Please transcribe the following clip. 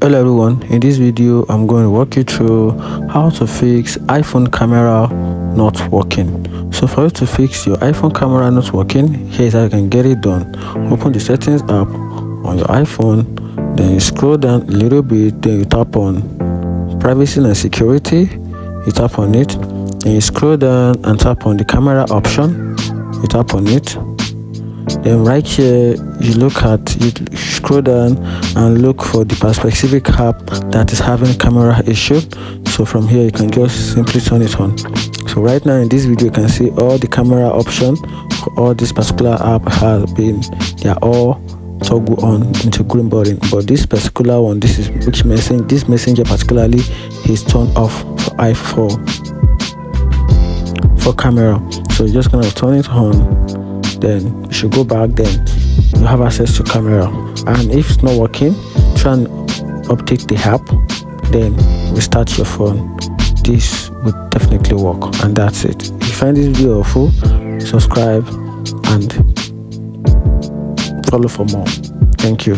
Hello everyone, in this video I'm going to walk you through how to fix iPhone camera not working. So for you to fix your iPhone camera not working, here's how you can get it done. Open the settings app on your iPhone, then you scroll down a little bit, then you tap on privacy and security, you tap on it, then you scroll down and tap on the camera option, you tap on it. Then right here you scroll down and look for the specific app that is having camera issue. So from here you can just simply turn it on. So right now in this video you can see all the camera option for all this particular app they are all toggle on into green button, but this particular one, this messenger particularly is turned off for iPhone for camera. So you're just gonna turn it on, then you should go back, then you have access to camera. And if it's not working, try and update the app, then restart your phone. This would definitely work, and that's it. If you find this video helpful, subscribe and follow for more. Thank you.